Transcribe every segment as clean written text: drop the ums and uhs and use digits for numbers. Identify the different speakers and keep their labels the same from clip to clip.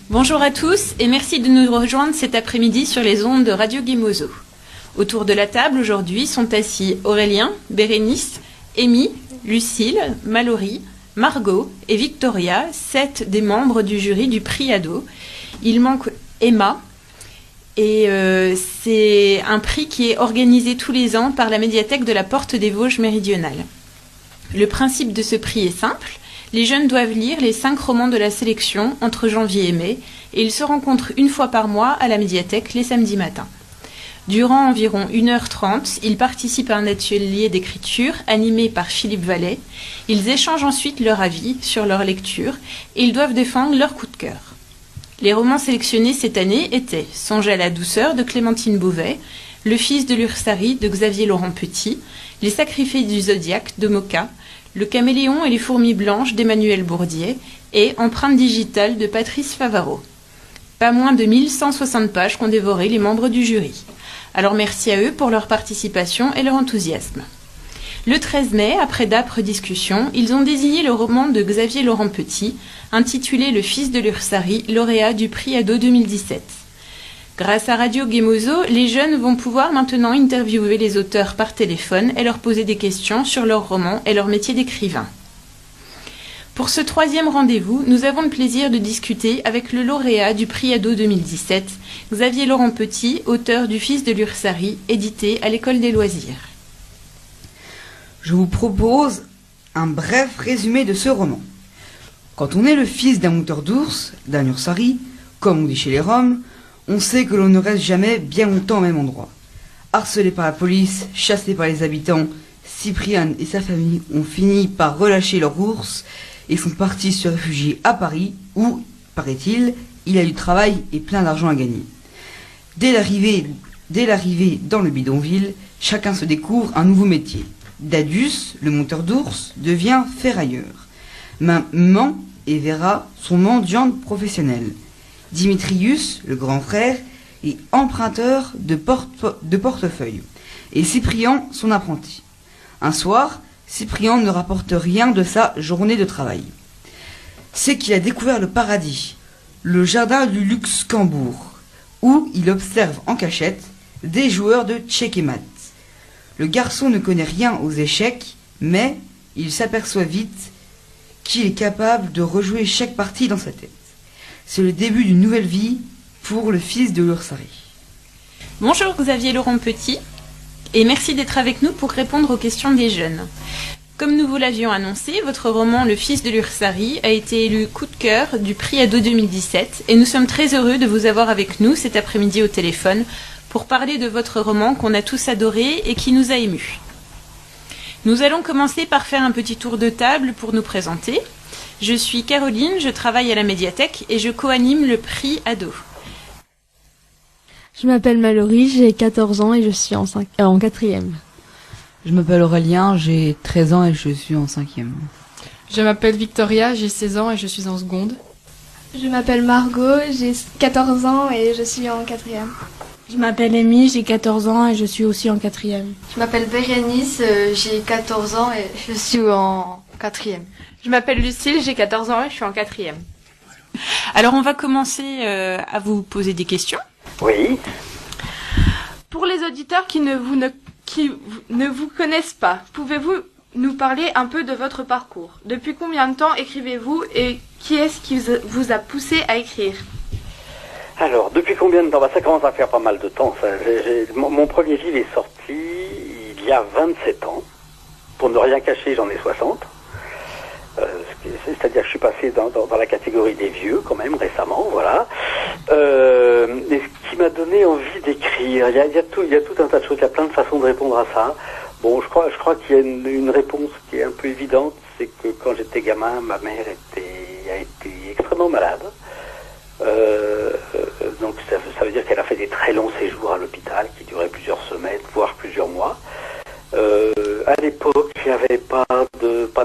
Speaker 1: Bonjour à tous et merci de nous rejoindre cet après-midi sur les ondes de Radio Guimoso. Autour de la table aujourd'hui sont assis Aurélien, Bérénice, Amy, Lucille, Mallory, Margot et Victoria, 7 des membres du jury du prix Ado. Il manque Emma et c'est un prix qui est organisé tous les ans par la médiathèque de la Porte des Vosges méridionale. Le principe de ce prix est simple. Les jeunes doivent lire les 5 romans de la sélection entre janvier et mai et ils se rencontrent une fois par mois à la médiathèque les samedis matins. Durant environ 1h30, ils participent à un atelier d'écriture animé par Philippe Vallet. Ils échangent ensuite leur avis sur leur lecture et ils doivent défendre leur coup de cœur. Les romans sélectionnés cette année étaient Songe à la douceur de Clémentine Beauvais, Le fils de l'Ursari de Xavier Laurent Petit, Les sacrifiés du Zodiaque de Moka, Le caméléon et les fourmis blanches d'Emmanuel Bourdier et Empreinte digitale de Patrice Favaro. Pas moins de 1160 pages qu'ont dévoré les membres du jury. Alors merci à eux pour leur participation et leur enthousiasme. Le 13 mai, après d'âpres discussions, ils ont désigné le roman de Xavier Laurent Petit, intitulé Le fils de l'Ursari, lauréat du prix Ado 2017. Grâce à Radio Guimoso, les jeunes vont pouvoir maintenant interviewer les auteurs par téléphone et leur poser des questions sur leur roman et leur métier d'écrivain. Pour ce 3e rendez-vous, nous avons le plaisir de discuter avec le lauréat du prix Ado 2017, Xavier Laurent Petit, auteur du Fils de l'Ursari, édité à l'École des loisirs.
Speaker 2: Je vous propose un bref résumé de ce roman. Quand on est le fils d'un monteur d'ours, d'un Ursari, comme on dit chez les Roms, on sait que l'on ne reste jamais bien longtemps au même endroit. Harcelé par la police, chassé par les habitants, Cyprien et sa famille ont fini par relâcher leur ours et sont partis se réfugier à Paris où, paraît-il, il y a du travail et plein d'argent à gagner. Dès l'arrivée dans le bidonville, chacun se découvre un nouveau métier. Dadius, le monteur d'ours, devient ferrailleur. Maman et Vera sont mendiantes professionnelles. Dimitrius, le grand frère, est emprunteur de portefeuille. Et Cyprien, son apprenti. Un soir, Cyprien ne rapporte rien de sa journée de travail. C'est qu'il a découvert le paradis, le jardin du Luxembourg, où il observe en cachette des joueurs de tchékémat. Le garçon ne connaît rien aux échecs, mais il s'aperçoit vite qu'il est capable de rejouer chaque partie dans sa tête. C'est le début d'une nouvelle vie pour le fils de l'Ursari.
Speaker 1: Bonjour Xavier Laurent Petit, et merci d'être avec nous pour répondre aux questions des jeunes. Comme nous vous l'avions annoncé, votre roman Le fils de l'Ursari a été élu coup de cœur du prix Ado 2017 et nous sommes très heureux de vous avoir avec nous cet après-midi au téléphone pour parler de votre roman qu'on a tous adoré et qui nous a émus. Nous allons commencer par faire un petit tour de table pour nous présenter. Je suis Caroline, je travaille à la médiathèque et je co-anime le prix Ado.
Speaker 3: Je m'appelle Mallory, j'ai 14 ans et je suis en 4e.
Speaker 2: Je m'appelle Aurélien, j'ai 13 ans et je suis en 5e.
Speaker 4: Je m'appelle Victoria, j'ai 16 ans et je suis en seconde.
Speaker 5: Je m'appelle Margot, j'ai 14 ans et je suis en 4e.
Speaker 3: Je m'appelle Amy, j'ai 14 ans et je suis aussi en 4e.
Speaker 6: Je m'appelle Bérénice, j'ai 14 ans et je suis en 4e.
Speaker 1: Je m'appelle Lucille, j'ai 14 ans et je suis en 4e. Alors on va commencer à vous poser des questions.
Speaker 7: Oui.
Speaker 1: Pour les auditeurs qui ne vous connaissent pas, pouvez-vous nous parler un peu de votre parcours? Depuis combien de temps écrivez-vous et qui est-ce qui vous a poussé à écrire?
Speaker 7: Alors, depuis combien de temps? Ça commence à faire pas mal de temps. Mon premier livre est sorti il y a 27 ans. Pour ne rien cacher, j'en ai 60. C'est-à-dire que je suis passé dans la catégorie des vieux, quand même, récemment, voilà. Et ce qui m'a donné envie d'écrire, il y a tout un tas de choses, il y a plein de façons de répondre à ça. Bon, je crois qu'il y a une réponse qui est un peu évidente, c'est que quand j'étais gamin, ma mère a été extrêmement malade. Donc ça veut dire qu'elle a fait des très longs séjours à l'hôpital qui duraient plusieurs semaines, voire plusieurs mois. À l'époque, il n'y avait pas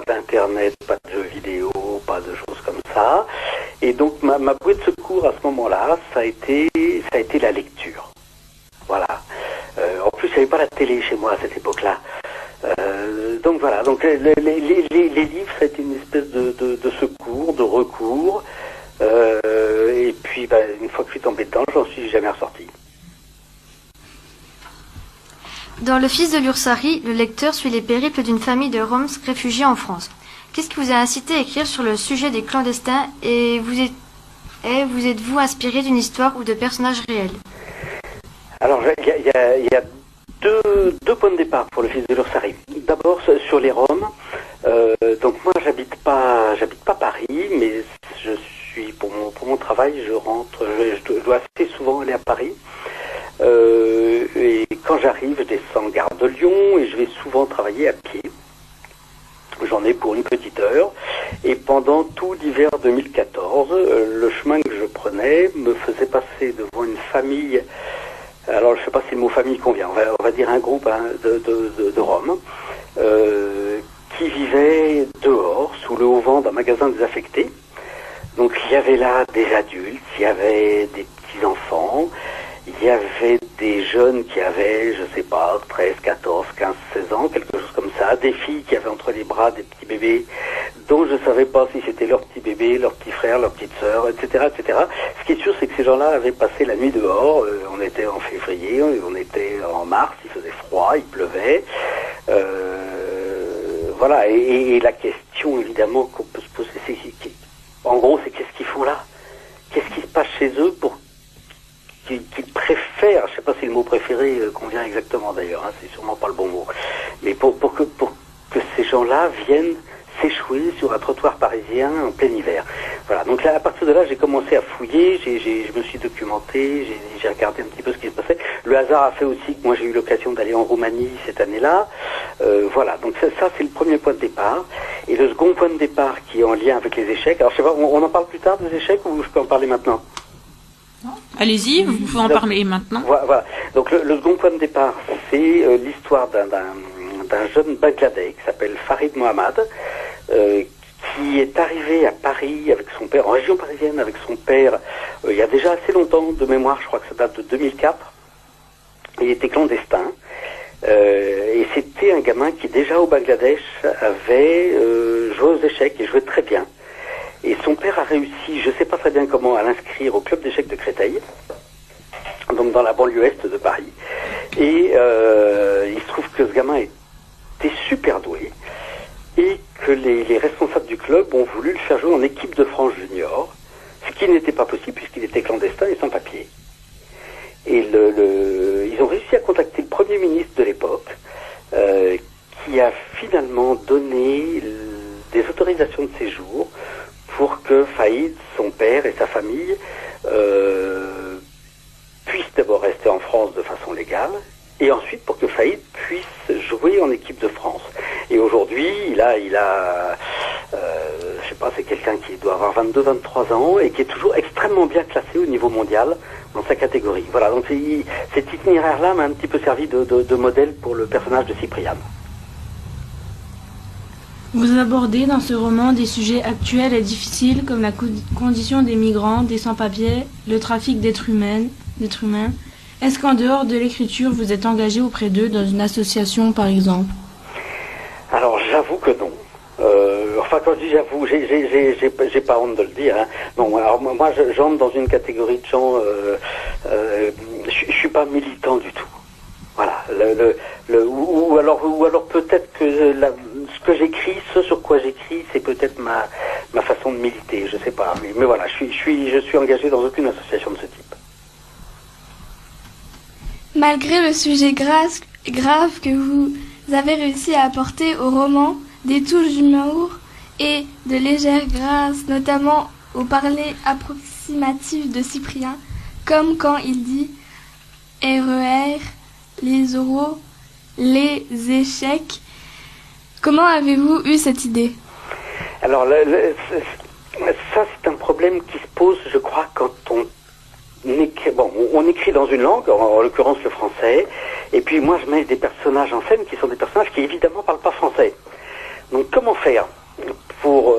Speaker 7: d'internet, pas de jeux vidéo, pas de choses comme ça. Et donc ma bouée de secours à ce moment-là, ça a été la lecture. Voilà. En plus, il n'y avait pas la télé chez moi à cette époque-là. Donc voilà, donc les livres, ça a été une espèce de secours, de recours. Et puis, une fois que je suis tombé dedans, j'en suis jamais ressorti.
Speaker 6: Dans Le Fils de l'Ursari, le lecteur suit les périples d'une famille de Roms réfugiés en France. Qu'est-ce qui vous a incité à écrire sur le sujet des clandestins et vous êtes-vous inspiré d'une histoire ou de personnages réels? Alors, il y a deux points de départ pour Le Fils de l'Ursari. D'abord, sur les Roms. Donc moi, j'habite pas Paris, mais pour mon travail, je dois assez souvent aller à Paris. Et quand j'arrive, je descends gare de Lyon et je vais souvent travailler à pied. J'en ai pour une petite heure. Et pendant tout l'hiver 2014, le chemin que je prenais me faisait passer devant une famille. Alors, je ne sais pas si le mot famille convient. On va dire un groupe de Roms qui vivaient dehors, sous le haut vent d'un magasin désaffecté. Donc, il y avait là des adultes, il y avait des petits-enfants, il y avait des jeunes qui avaient, je sais pas, 13, 14, 15, 16 ans, quelque chose comme ça, des filles qui avaient entre les bras des petits bébés, dont je savais pas si c'était leur petit bébé, leur petit frère, leur petite sœur, etc., etc. Ce qui est sûr, c'est que ces gens-là avaient passé la nuit dehors. On était en février, on était en mars, il faisait froid, il pleuvait. Voilà, et la question, évidemment, qu'on peut se poser, c'est en gros, c'est qu'est-ce qu'ils font là? Qu'est-ce qui se passe chez eux pour qu'ils préfèrent, je sais pas si le mot préféré convient exactement d'ailleurs, c'est sûrement pas le bon mot, mais pour que ces gens-là viennent s'échouer sur un trottoir parisien en plein hiver. Voilà, donc là, à partir de là, j'ai commencé à fouiller, je me suis documenté, j'ai regardé un petit peu ce qui se passait. Le hasard a fait aussi que moi j'ai eu l'occasion d'aller en Roumanie cette année-là. Voilà, donc ça c'est le premier point de départ. Et le second point de départ qui est en lien avec les échecs, alors je sais pas, on en parle plus tard des échecs ou je peux en parler maintenant?
Speaker 1: Allez-y, vous pouvez en parler maintenant.
Speaker 7: Voilà. Donc le second point de départ, c'est l'histoire d'un jeune Bangladais qui s'appelle Farid Mohammad, qui est arrivé à Paris avec son père, en région parisienne avec son père, il y a déjà assez longtemps, de mémoire, je crois que ça date de 2004. Il était clandestin. Et c'était un gamin qui déjà au Bangladesh avait joué aux échecs et jouait très bien. Et son père a réussi, je ne sais pas très bien comment, à l'inscrire au club d'échecs de Créteil, donc dans la banlieue est de Paris. Et il se trouve que ce gamin était super doué et que les responsables du club ont voulu le faire jouer en équipe de France junior, ce qui n'était pas possible puisqu'il était clandestin et sans papier. Et ils ont réussi à contacter le Premier ministre de l'époque, qui a finalement donné des autorisations de séjour pour que Faïd, son père et sa famille puissent d'abord rester en France de façon légale, et ensuite pour que Faïd puisse jouer en équipe de France. Et aujourd'hui, il a je sais pas, c'est quelqu'un qui doit avoir 22, 23 ans et qui est toujours extrêmement bien classé au niveau mondial dans sa catégorie. Voilà, donc cet itinéraire-là m'a un petit peu servi de modèle pour le personnage de Cypriane.
Speaker 8: Vous abordez dans ce roman des sujets actuels et difficiles comme la condition des migrants, des sans-papiers, le trafic d'êtres humains. Est-ce qu'en dehors de l'écriture, vous êtes engagé auprès d'eux dans une association, par exemple? Alors, j'avoue que non. Enfin, quand je dis j'avoue, j'ai pas honte de le dire. Hein. Non, alors moi, j'entre dans une catégorie de gens. Je suis pas militant du tout. Voilà. Ou alors peut-être que ce que j'écris, ce sur quoi j'écris, c'est peut-être ma façon de militer. Je sais pas. Mais voilà, je suis engagé dans aucune association de ce type.
Speaker 5: Malgré le sujet grave que vous avez réussi à apporter au roman, des touches d'humour et de légère grâce, notamment au parler approximatif de Cyprien, comme quand il dit RER, les oraux, les échecs. Comment avez-vous eu cette idée? Alors, ça c'est un problème qui se pose, je crois, quand on écrit dans une langue, en l'occurrence le français, et puis moi je mets des personnages en scène qui sont des personnages qui évidemment parlent pas français. Donc comment faire pour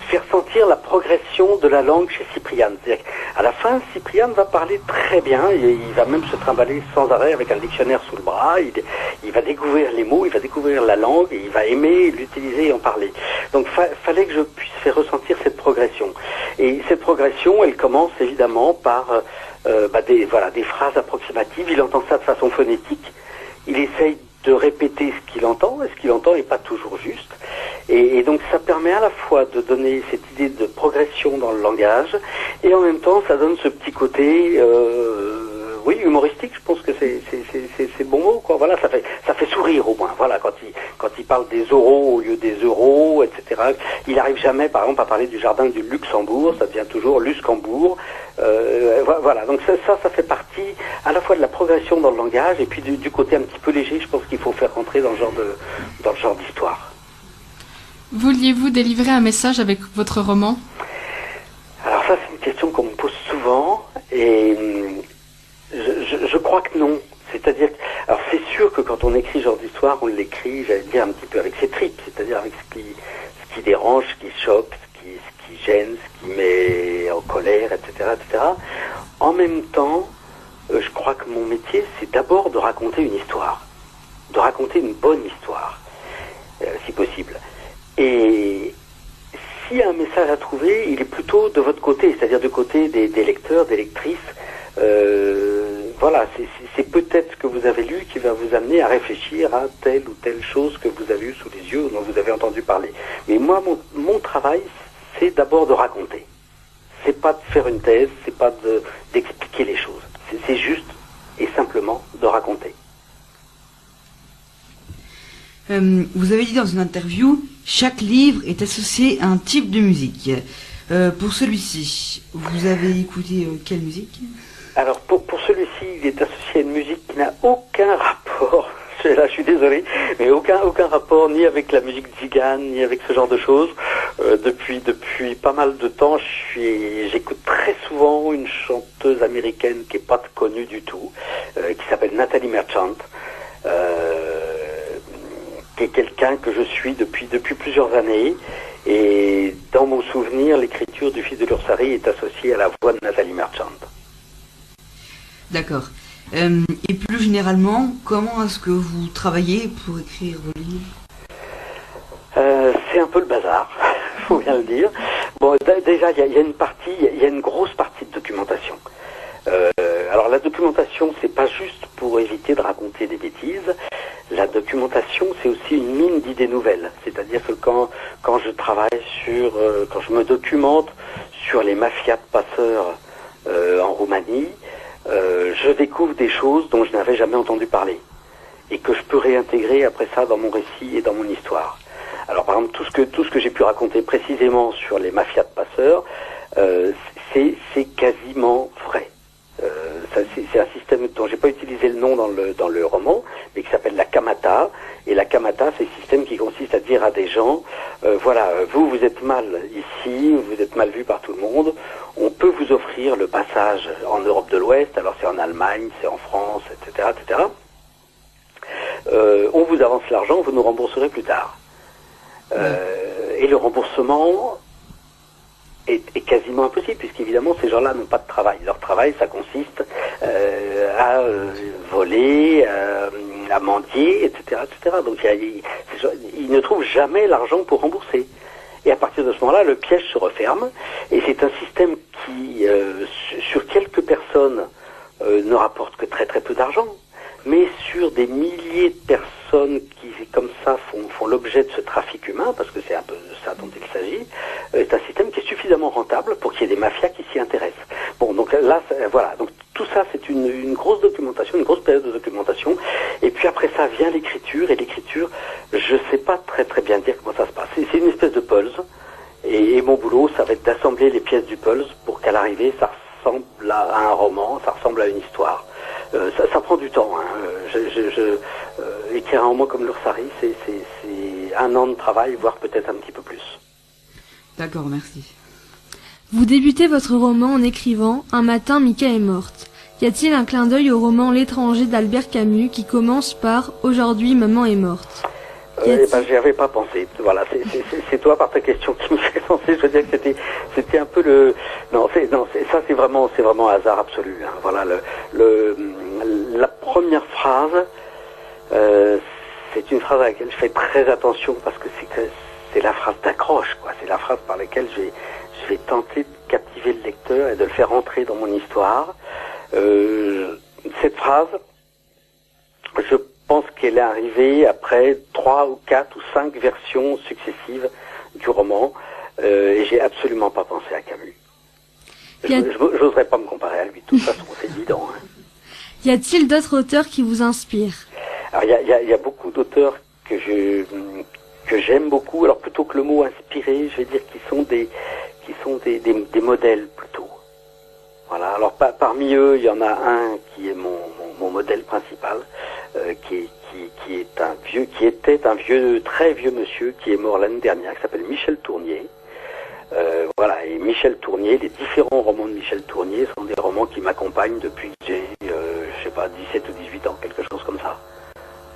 Speaker 5: faire sentir la progression de la langue chez Cypriane? C'est-à-dire
Speaker 6: À la fin, Cyprien va parler très bien, et il va même se trimballer sans arrêt avec un dictionnaire sous le bras, il va découvrir les mots, il va découvrir la langue, et il va aimer l'utiliser et en parler. Donc fallait que je puisse faire ressentir cette progression. Et cette progression, elle commence évidemment par des phrases approximatives. Il entend ça de façon phonétique, il essaye de répéter ce qu'il entend, et ce qu'il entend n'est pas toujours juste. Et donc ça permet à la fois de donner cette idée de progression dans le langage, et en même temps ça donne ce petit côté, humoristique. Je pense que c'est le bon mot, quoi. Voilà, ça fait sourire au moins. Voilà, quand il parle des oraux au lieu des euros, etc. Il n'arrive jamais, par exemple, à parler du jardin du Luxembourg, ça devient toujours Luscambourg. Voilà, donc ça fait partie à la fois de la progression dans le langage, et puis du côté un petit peu léger. Je pense qu'il faut faire rentrer dans le genre d'histoire.
Speaker 4: Vouliez-vous délivrer un message avec votre roman?
Speaker 6: Alors ça, c'est une question qu'on me pose souvent, et je crois que non. C'est-à-dire, alors c'est sûr que quand on écrit ce genre d'histoire, on l'écrit, j'allais dire, un petit peu avec ses tripes, c'est-à-dire avec ce qui dérange, ce qui choque, ce qui gêne, ce qui met en colère, etc., etc. En même temps, je crois que mon métier, c'est d'abord de raconter une histoire, de raconter une bonne histoire, si possible. Et s'il y a un message à trouver, il est plutôt de votre côté, c'est-à-dire du côté des lecteurs, des lectrices. Voilà, c'est peut-être ce que vous avez lu qui va vous amener à réfléchir à telle ou telle chose que vous avez eu sous les yeux ou dont vous avez entendu parler. Mais moi, mon travail, c'est d'abord de raconter. C'est pas de faire une thèse, c'est pas d'expliquer les choses. C'est juste et simplement de raconter.
Speaker 2: Vous avez dit dans une interview, chaque livre est associé à un type de musique. Pour celui-ci, vous avez écouté quelle musique?
Speaker 6: Alors pour celui-ci, il est associé à une musique qui n'a aucun rapport, là je suis désolé, mais aucun rapport ni avec la musique tzigane, ni avec ce genre de choses. Depuis pas mal de temps, j'écoute très souvent une chanteuse américaine qui est pas connue du tout, qui s'appelle Natalie Merchant, qui est quelqu'un que je suis depuis plusieurs années. Et dans mon souvenir, l'écriture du Fils de l'Ursari est associée à la voix de Nathalie Merchant.
Speaker 2: D'accord. Et plus généralement, comment est-ce que vous travaillez pour écrire vos livres?
Speaker 6: C'est un peu le bazar, faut bien le dire. Bon, déjà, il y a une grosse partie de documentation. Alors la documentation, c'est pas juste pour éviter de raconter des bêtises. La documentation, c'est aussi une mine d'idées nouvelles. C'est-à-dire que quand je travaille quand je me documente sur les mafias de passeurs en Roumanie, je découvre des choses dont je n'avais jamais entendu parler et que je peux réintégrer après ça dans mon récit et dans mon histoire. Alors par exemple, tout ce que j'ai pu raconter précisément sur les mafias de passeurs, c'est quasiment vrai. C'est un système dont j'ai pas utilisé le nom dans le roman, mais qui s'appelle la kamata. Et la kamata, c'est un système qui consiste à dire à des gens, voilà, vous êtes mal ici, vous êtes mal vu par tout le monde, on peut vous offrir le passage en Europe de l'Ouest, alors c'est en Allemagne, c'est en France, etc., etc. On vous avance l'argent, vous nous rembourserez plus tard. Et le remboursement est quasiment impossible, puisqu'évidemment ces gens-là n'ont pas de travail. Leur travail, ça consiste à voler, à mendier, etc., etc. Donc ils ne trouvent jamais l'argent pour rembourser. Et à partir de ce moment-là, le piège se referme, et c'est un système qui, sur quelques personnes, ne rapporte que très très peu d'argent, mais sur des milliers de personnes qui, comme ça, font l'objet de ce trafic humain, parce que c'est un peu de ça dont il s'agit, c'est un système qui est suffisamment rentable pour qu'il y ait des mafias qui s'y intéressent. Bon, donc là, voilà, donc tout ça, c'est une grosse documentation, une grosse période de documentation, et puis après ça vient l'écriture, et l'écriture, je sais pas très très bien dire comment ça se passe. C'est une espèce de puzzle, et mon boulot, ça va être d'assembler les pièces du puzzle pour qu'à l'arrivée, ça ressemble à un roman, ça ressemble à une histoire. Ça prend du temps. Hein. Écrire un roman comme l'Ursari, c'est 1 an de travail, voire peut-être un petit peu plus.
Speaker 2: D'accord, merci.
Speaker 3: Vous débutez votre roman en écrivant « Un matin, Mika est morte ». Y a-t-il un clin d'œil au roman L'étranger d'Albert Camus qui commence par « Aujourd'hui, maman est morte »
Speaker 6: J'y avais pas pensé. Voilà, c'est toi par ta question qui me fait penser. Je veux dire que c'était un peu le. Ça c'est vraiment hasard absolu. Hein. Voilà, la première phrase, c'est une phrase à laquelle je fais très attention parce que c'est la phrase d'accroche, quoi. C'est la phrase par laquelle je vais tenter de captiver le lecteur et de le faire entrer dans mon histoire. Cette phrase, je pense qu'elle est arrivée après 3 ou 4 ou 5 versions successives du roman, et j'ai absolument pas pensé à Camus. Je n'oserais pas me comparer à lui, de toute façon, c'est évident. Hein.
Speaker 3: Y a-t-il d'autres auteurs qui vous inspirent?
Speaker 6: Alors, il y a beaucoup d'auteurs que j'aime beaucoup. Alors, plutôt que le mot inspiré, je vais dire qu'ils sont des modèles plutôt. Voilà. Alors, parmi eux, il y en a un qui est mon modèle principal, qui était un très vieux monsieur qui est mort l'année dernière, qui s'appelle Michel Tournier. Voilà, et Michel Tournier, les différents romans de Michel Tournier sont des romans qui m'accompagnent depuis que j'ai, 17 ou 18 ans, quelque chose comme ça.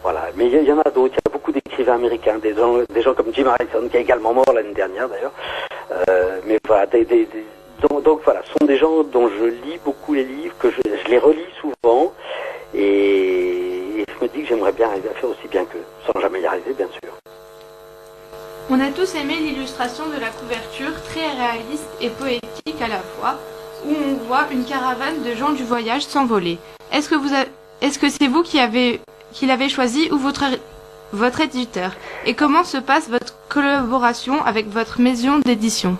Speaker 6: Voilà, mais il y en a d'autres, il y a beaucoup d'écrivains américains, des gens comme Jim Harrison, qui est également mort l'année dernière d'ailleurs. Mais voilà, donc voilà, ce sont des gens dont je lis beaucoup les livres, que je les relis souvent, et je me dis que j'aimerais bien arriver à faire aussi bien qu'eux, sans jamais y arriver, bien sûr.
Speaker 1: On a tous aimé l'illustration de la couverture, très réaliste et poétique à la fois, où on voit une caravane de gens du voyage s'envoler. Est-ce que c'est vous qui l'avez choisi ou votre éditeur? Et comment se passe votre collaboration avec votre maison d'édition?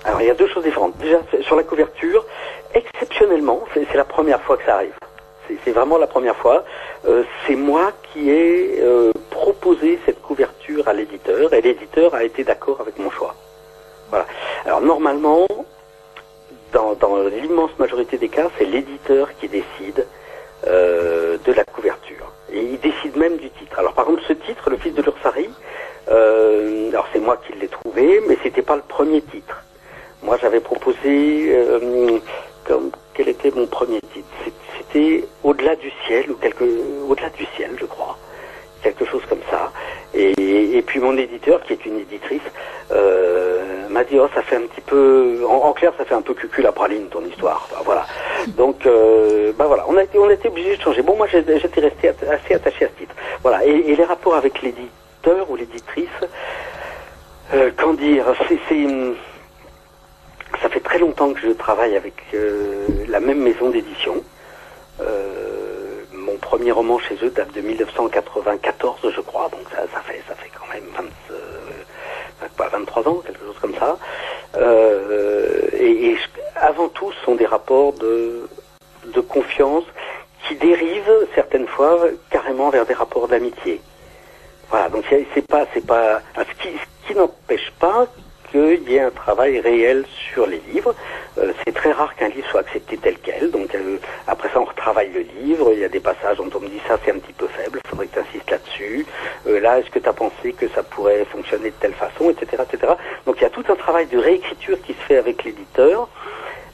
Speaker 6: Alors il y a deux choses différentes. Déjà, sur la couverture, exceptionnellement, c'est la première fois que ça arrive. C'est vraiment la première fois. C'est moi qui ai proposé cette couverture à l'éditeur, et l'éditeur a été d'accord avec mon choix. Voilà. Alors normalement, dans l'immense majorité des cas, c'est l'éditeur qui décide de la couverture. Et il décide même du titre. Alors par exemple, ce titre, Le Fils de l'Ursari, alors c'est moi qui l'ai trouvé, mais c'était pas le premier titre. Moi j'avais proposé, quel était mon premier titre? C'était Au-delà du ciel, Au-delà du ciel, je crois. Quelque chose comme ça. Et puis mon éditeur, qui est une éditrice, m'a dit, ça fait un petit peu, en clair, ça fait un peu cucul à praline ton histoire. Enfin, voilà. Donc, voilà, on a été obligé de changer. Bon, moi, j'étais resté assez attaché à ce titre. Voilà. Et les rapports avec l'éditeur ou l'éditrice, qu'en dire, ça fait très longtemps que je travaille avec la même maison d'édition. Mon premier roman chez eux date de 1994, je crois, donc ça fait quand même 23 ans, quelque chose comme ça. Et avant tout, ce sont des rapports de confiance qui dérivent certaines fois carrément vers des rapports d'amitié. Voilà, donc c'est pas ce qui n'empêche pas qu'il y ait un travail réel sur les livres. C'est très rare qu'un livre soit accepté tel quel, donc après ça on retravaille le livre, il y a des passages dont on me dit ça c'est un petit peu faible, il faudrait que tu insistes là-dessus, là est-ce que tu as pensé que ça pourrait fonctionner de telle façon, etc. Donc il y a tout un travail de réécriture qui se fait avec l'éditeur,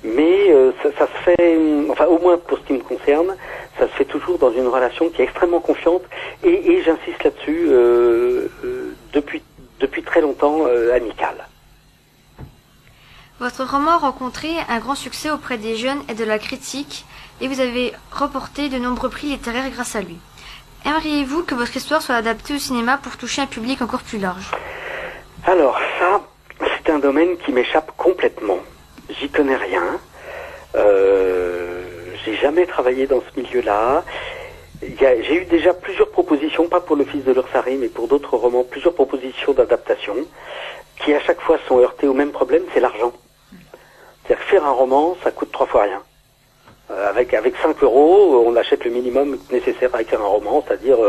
Speaker 6: mais ça se fait, enfin au moins pour ce qui me concerne, ça se fait toujours dans une relation qui est extrêmement confiante, et j'insiste là-dessus, depuis très longtemps, amicale.
Speaker 9: Votre roman a rencontré un grand succès auprès des jeunes et de la critique, et vous avez remporté de nombreux prix littéraires grâce à lui. Aimeriez-vous que votre histoire soit adaptée au cinéma pour toucher un public encore plus large? Alors ça, c'est un domaine qui m'échappe complètement. J'y connais rien. J'ai jamais travaillé dans ce milieu-là. J'ai eu déjà plusieurs propositions, pas pour Le Fils de l'Ursari, mais pour d'autres romans, plusieurs propositions d'adaptation, qui à chaque fois sont heurtées au même problème, c'est l'argent. C'est-à-dire que faire un roman, ça coûte 3 fois rien. Avec 5 €, on achète le minimum nécessaire à écrire un roman, c'est-à-dire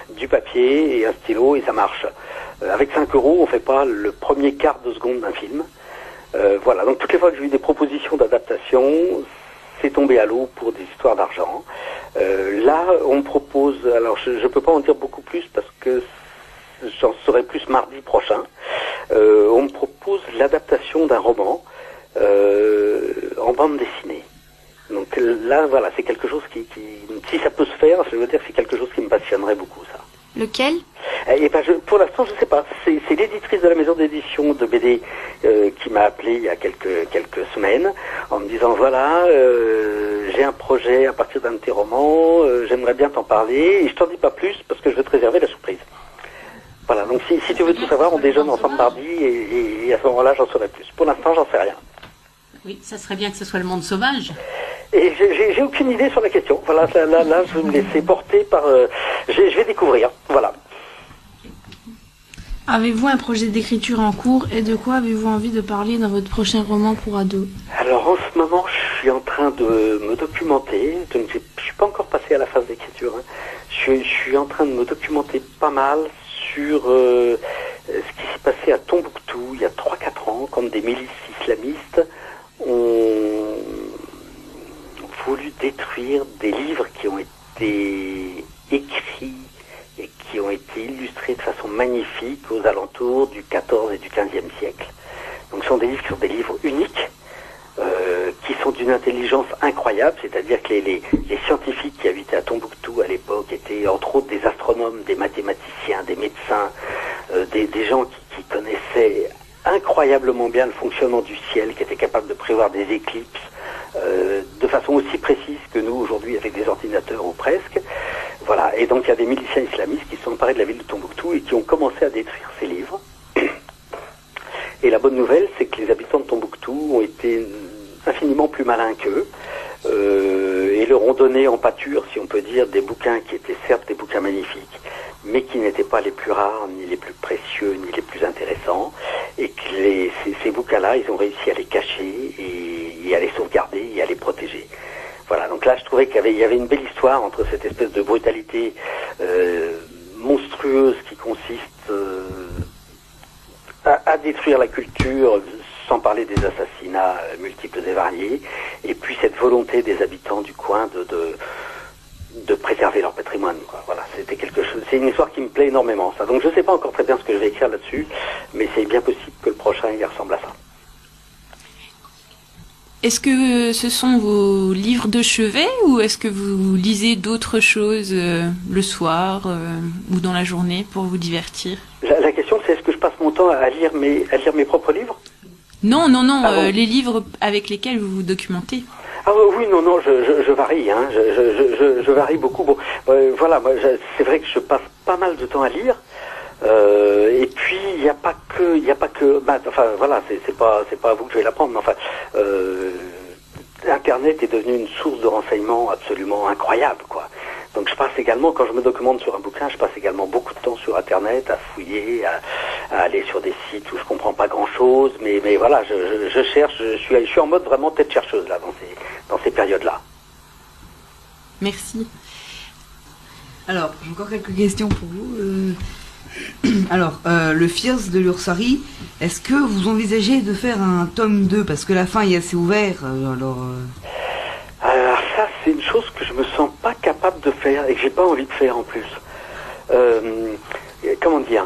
Speaker 9: du papier et un stylo, et ça marche. Avec 5 €, on fait pas le premier quart de seconde d'un film. Voilà, donc toutes les fois que j'ai eu des propositions d'adaptation, c'est tombé à l'eau pour des histoires d'argent. Là, on me propose, alors je peux pas en dire beaucoup plus parce que j'en saurai plus mardi prochain. On me propose l'adaptation d'un roman en bande dessinée. Donc là, voilà, c'est quelque chose qui si ça peut se faire, je veux dire, c'est quelque chose qui me passionnerait beaucoup, ça.
Speaker 1: Lequel?
Speaker 6: Et ben pour l'instant, je sais pas. C'est l'éditrice de la maison d'édition de BD qui m'a appelé il y a quelques semaines en me disant voilà, j'ai un projet à partir d'un de tes romans, j'aimerais bien t'en parler et je t'en dis pas plus parce que je veux te réserver la surprise. Voilà, donc si tu veux tout savoir, on déjeune ensemble mardi et à ce moment-là, j'en saurai plus. Pour l'instant, j'en sais rien.
Speaker 10: Oui, ça serait bien que ce soit le monde sauvage.
Speaker 6: Et j'ai aucune idée sur la question. Voilà, là, je vais me laisser porter par... je vais découvrir, voilà.
Speaker 8: Avez-vous un projet d'écriture en cours et de quoi avez-vous envie de parler dans votre prochain roman pour ados?
Speaker 6: Alors, en ce moment, je suis en train de me documenter. Donc, je suis pas encore passé à la phase d'écriture. Hein. Je suis en train de me documenter pas mal sur ce qui s'est passé à Tombouctou il y a 3-4 ans, quand des milices islamistes ont voulu détruire des livres qui ont été écrits et qui ont été illustrés de façon magnifique aux alentours du XIVe et du XVe siècle. Donc ce sont des livres qui sont des livres uniques, qui sont d'une intelligence incroyable, c'est-à-dire que les scientifiques qui habitaient à Tombouctou à l'époque étaient entre autres des astronomes, des mathématiciens, des médecins, des gens qui connaissaient incroyablement bien le fonctionnement du ciel, qui étaient capables de prévoir des éclipses de façon aussi précise que nous aujourd'hui avec des ordinateurs ou presque. Voilà, et donc il y a des miliciens islamistes qui se sont emparés de la ville de Tombouctou et qui ont commencé à détruire ces livres. Et la bonne nouvelle, c'est que les habitants de Tombouctou ont été infiniment plus malins qu'eux et leur ont donné en pâture, si on peut dire, des bouquins qui étaient certes des bouquins magnifiques, mais qui n'étaient pas les plus rares, ni les plus précieux, ni les plus intéressants, et que ces bouquins-là, ils ont réussi à les cacher et à les sauvegarder et à les protéger. Voilà, donc là, je trouvais qu'il y avait une belle histoire entre cette espèce de brutalité monstrueuse qui consiste à détruire la culture, sans parler des assassinats multiples et variés, et puis cette volonté des habitants du coin de préserver leur patrimoine, quoi. Voilà, c'était quelque chose. C'est une histoire qui me plaît énormément, ça. Donc je ne sais pas encore très bien ce que je vais écrire là-dessus, mais c'est bien possible que le prochain y ressemble à ça.
Speaker 1: Est-ce que ce sont vos livres de chevet ou est-ce que vous lisez d'autres choses le soir ou dans la journée pour vous divertir?
Speaker 6: La question, c'est est-ce que je passe mon temps à lire mes propres livres?
Speaker 1: Non, les livres avec lesquels vous vous documentez.
Speaker 6: Ah oui, non, je varie, hein, je varie beaucoup. Bon, voilà, moi, c'est vrai que je passe pas mal de temps à lire. Et puis il n'y a pas que, enfin voilà, c'est pas à vous que je vais l'apprendre, mais enfin, Internet est devenu une source de renseignements absolument incroyable, quoi. Donc je passe également, quand je me documente sur un bouquin, je passe également beaucoup de temps sur Internet, à fouiller, à aller sur des sites où je comprends pas grand-chose, mais voilà, je cherche, je suis en mode vraiment tête chercheuse là dans ces périodes-là.
Speaker 1: Merci.
Speaker 2: Alors, j'ai encore quelques questions pour vous. Alors, le Fierce de l'Ursari, est-ce que vous envisagez de faire un tome 2? Parce que la fin est assez ouverte, alors
Speaker 6: ça, c'est une chose que je me sens pas capable de faire et que j'ai pas envie de faire en plus. Comment dire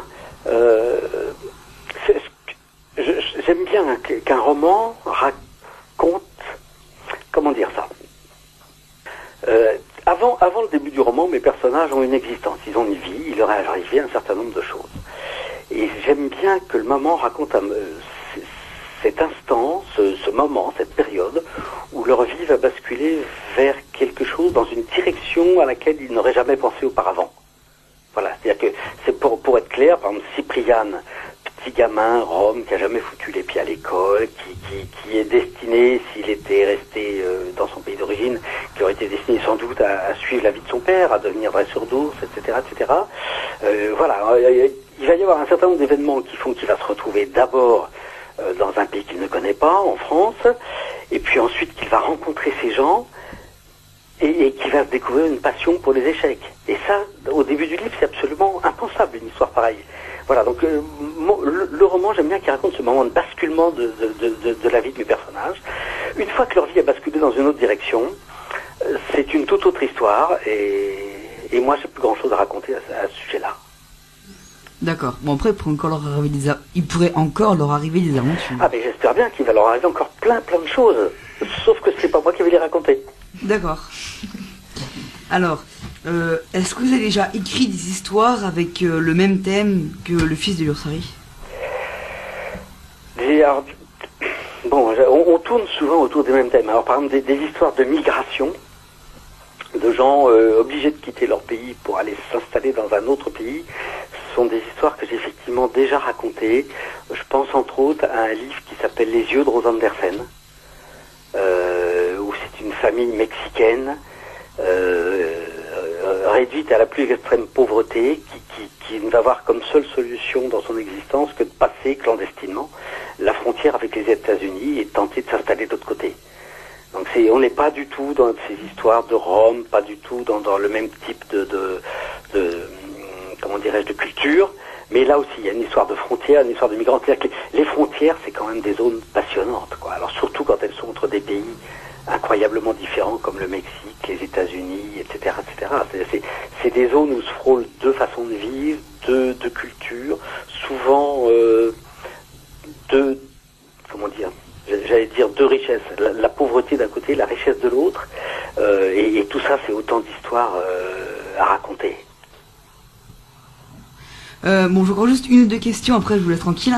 Speaker 6: j'aime bien qu'un roman raconte... Comment dire ça Avant le début du roman, mes personnages ont une existence, ils ont une vie, il leur est arrivé un certain nombre de choses. Et j'aime bien que le moment raconte cet instant, ce moment, cette période, où leur vie va basculer vers quelque chose dans une direction à laquelle ils n'auraient jamais pensé auparavant. Voilà, c'est-à-dire que c'est pour être clair, par exemple, Cypriane, petit gamin, Rome, qui a jamais foutu les pieds à l'école, qui est destiné, s'il était resté dans son pays d'origine, qui aurait été destiné sans doute à suivre la vie de son père, à devenir dresseur d'ours, etc., etc. Voilà, il va y avoir un certain nombre d'événements qui font qu'il va se retrouver d'abord dans un pays qu'il ne connaît pas, en France, et puis ensuite qu'il va rencontrer ces gens et qu'il va se découvrir une passion pour les échecs. Et ça, au début du livre, c'est absolument impensable, une histoire pareille. Voilà, donc le roman, j'aime bien qu'il raconte ce moment de basculement de la vie de mes personnages. Une fois que leur vie a basculé dans une autre direction, c'est une toute autre histoire, et moi, j'ai plus grand-chose à raconter à ce sujet-là.
Speaker 2: D'accord. Bon, après, il pourrait encore leur arriver des aventures.
Speaker 6: Ah, mais j'espère bien qu'il va leur arriver encore plein de choses. Sauf que c'est pas moi qui vais les raconter.
Speaker 2: D'accord. Alors, Est-ce que vous avez déjà écrit des histoires avec le même thème que le fils de l'Ursari?
Speaker 6: Bon, on tourne souvent autour des mêmes thèmes. Alors par exemple des histoires de migration, de gens obligés de quitter leur pays pour aller s'installer dans un autre pays, ce sont des histoires que j'ai effectivement déjà racontées. Je pense entre autres à un livre qui s'appelle Les yeux de Rose Andersen, où c'est une famille mexicaine réduite à la plus extrême pauvreté, qui ne va avoir comme seule solution dans son existence que de passer clandestinement la frontière avec les États-Unis et de tenter de s'installer de l'autre côté. Donc on n'est pas du tout dans ces histoires de Rome, pas du tout dans le même type de comment dirais-je, de culture, mais là aussi il y a une histoire de frontières, une histoire de migrants. C'est-à-dire que les frontières, c'est quand même des zones passionnantes, quoi. Alors surtout quand elles sont entre des pays incroyablement différents comme le Mexique, les États-Unis, etc., etc. C'est des zones où se frôlent deux façons de vivre, deux cultures, souvent comment dire, j'allais dire deux richesses, la pauvreté d'un côté, la richesse de l'autre, et tout ça c'est autant d'histoires à raconter.
Speaker 2: Bon, je crois juste une ou deux questions, après je vous laisse tranquille.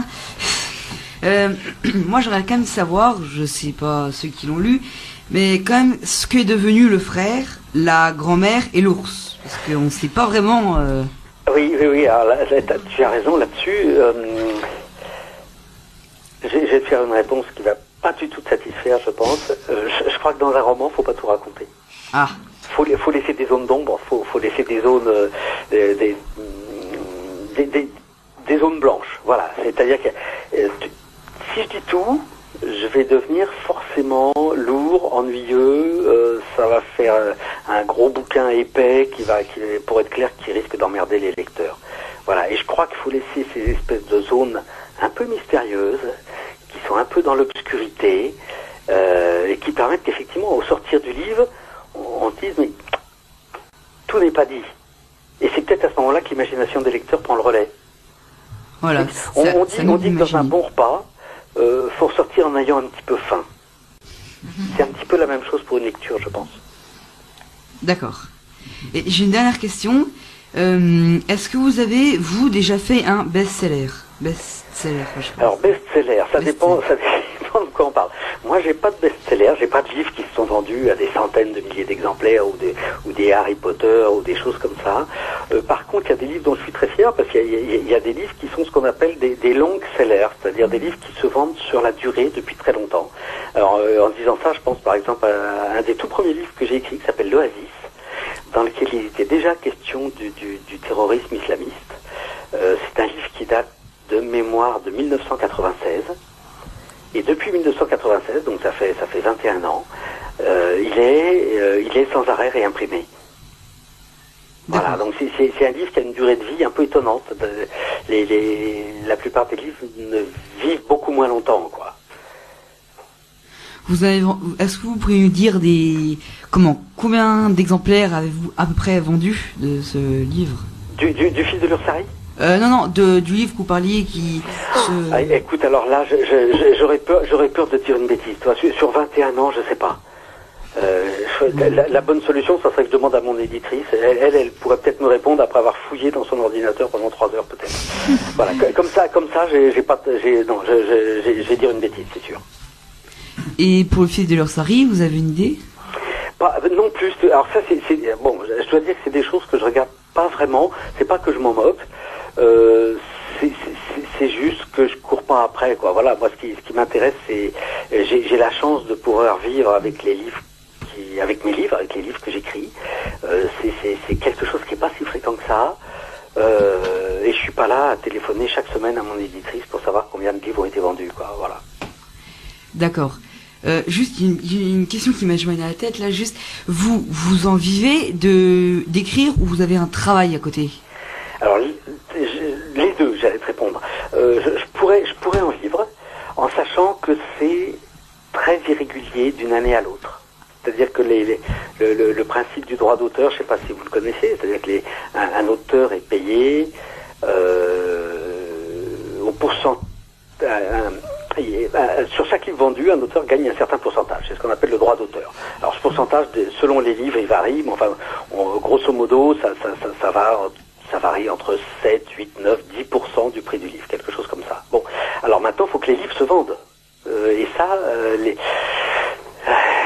Speaker 2: Moi j'aimerais quand même savoir, je sais pas ceux qui l'ont lu, mais quand même ce qu'est devenu le frère, la grand-mère et l'ours, parce qu'on ne sait pas vraiment...
Speaker 6: Oui, alors là, tu as raison là-dessus. Je vais te faire une réponse qui va pas du tout te satisfaire, je pense. Je crois que dans un roman, faut pas tout raconter.
Speaker 2: Ah.
Speaker 6: Faut laisser des zones d'ombre, faut laisser des zones, des zones blanches. Voilà. C'est-à-dire que si je dis tout, je vais devenir forcément lourd, ennuyeux. Ça va faire un gros bouquin épais qui pour être clair, qui risque d'emmerder les lecteurs. Voilà. Et je crois qu'il faut laisser ces espèces de zones un peu mystérieuses, qui sont un peu dans l'obscurité, et qui permettent qu'effectivement, au sortir du livre, on se dise, mais tout n'est pas dit. Et c'est peut-être à ce moment-là que l'imagination des lecteurs prend le relais.
Speaker 2: Voilà.
Speaker 6: On dit que dans un bon repas, faut sortir en ayant un petit peu faim. C'est un petit peu la même chose pour une lecture, je pense.
Speaker 2: D'accord. Et j'ai une dernière question. Est-ce que vous avez, vous, déjà fait un best-seller?
Speaker 6: Alors, best-seller, ça dépend de quoi on parle. Moi, j'ai pas de best-seller, j'ai pas de livres qui se sont vendus à des centaines de milliers d'exemplaires ou des Harry Potter ou des choses comme ça. Par contre, il y a des livres dont je suis très fier parce qu'il y a des livres qui sont ce qu'on appelle des long sellers, c'est-à-dire des livres qui se vendent sur la durée depuis très longtemps. Alors, en disant ça, je pense par exemple à un des tout premiers livres que j'ai écrit qui s'appelle L'Oasis, dans lequel il était déjà question du terrorisme islamiste. C'est un livre qui date de mémoire de 1996. Et depuis 1996, donc ça fait 21 ans, il est sans arrêt réimprimé. Voilà, donc c'est un livre qui a une durée de vie un peu étonnante. La plupart des livres ne vivent beaucoup moins longtemps, quoi.
Speaker 2: Est-ce que vous pourriez nous dire combien d'exemplaires avez-vous à peu près vendu de ce livre?
Speaker 6: Du fils de l'Ursari?
Speaker 2: Non, du livre que vous parliez
Speaker 6: écoute, alors là, j'aurais peur de dire une bêtise. Toi, sur 21 ans, je sais pas. La bonne solution, ça serait que je demande à mon éditrice. Elle pourrait peut-être me répondre après avoir fouillé dans son ordinateur pendant 3 heures, peut-être. Voilà, comme ça, je vais dire une bêtise, c'est sûr.
Speaker 2: Et pour le fils de l'Ursari, vous avez une idée?
Speaker 6: Non plus. Alors ça, bon, je dois dire que c'est des choses que je regarde pas vraiment. C'est pas que je m'en moque. C'est juste que je cours pas après, quoi. Voilà, moi ce qui m'intéresse, c'est j'ai la chance de pouvoir vivre avec les livres avec les livres que j'écris. C'est quelque chose qui est pas si fréquent que ça. Et je suis pas là à téléphoner chaque semaine à mon éditrice pour savoir combien de livres ont été vendus, quoi. Voilà.
Speaker 2: D'accord. Juste une question qui m'a joint à la tête là. Juste, vous en vivez d'écrire ou vous avez un travail à côté?
Speaker 6: Alors les deux, j'allais te répondre. Je pourrais en vivre, en sachant que c'est très irrégulier d'une année à l'autre. C'est-à-dire que le principe du droit d'auteur, je ne sais pas si vous le connaissez, c'est-à-dire que un auteur est payé au pourcentage. Sur chaque livre vendu, un auteur gagne un certain pourcentage. C'est ce qu'on appelle le droit d'auteur. Alors ce pourcentage, selon les livres, il varie, mais enfin, Grosso modo, ça varie entre 7, 8, 9, 10% du prix du livre, quelque chose comme ça. Bon, alors maintenant, il faut que les livres se vendent. Et ça,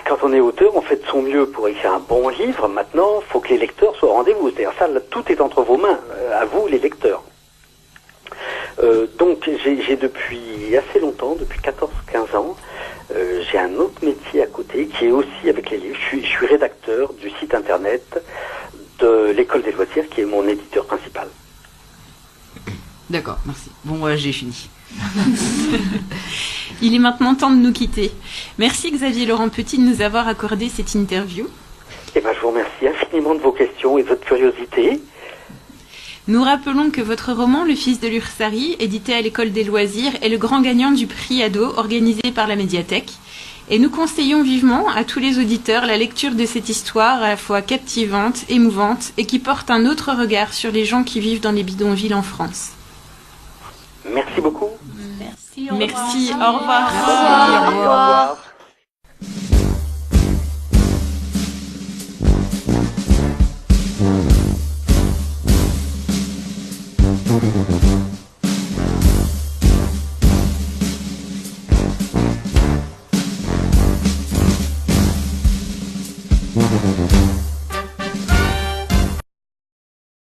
Speaker 6: quand on est auteur, on fait de son mieux pour écrire un bon livre. Maintenant, il faut que les lecteurs soient au rendez-vous. C'est-à-dire ça, là, tout est entre vos mains, à vous les lecteurs. Donc j'ai depuis assez longtemps, depuis 14-15 ans, j'ai un autre métier à côté qui est aussi avec les livres. Je suis rédacteur du site internet de l'École des loisirs qui est mon éditeur principal.
Speaker 2: D'accord, merci. Bon, j'ai fini.
Speaker 1: Il est maintenant temps de nous quitter. Merci Xavier Laurent Petit de nous avoir accordé cette interview.
Speaker 6: Eh ben, je vous remercie infiniment de vos questions et de votre curiosité.
Speaker 1: Nous rappelons que votre roman Le Fils de l'Ursari, édité à l'École des loisirs, est le grand gagnant du prix Ado organisé par la Médiathèque. Et nous conseillons vivement à tous les auditeurs la lecture de cette histoire à la fois captivante, émouvante et qui porte un autre regard sur les gens qui vivent dans les bidonvilles en France.
Speaker 6: Merci beaucoup.
Speaker 10: Merci,
Speaker 1: Merci, au revoir.
Speaker 6: Au revoir.
Speaker 11: Au revoir.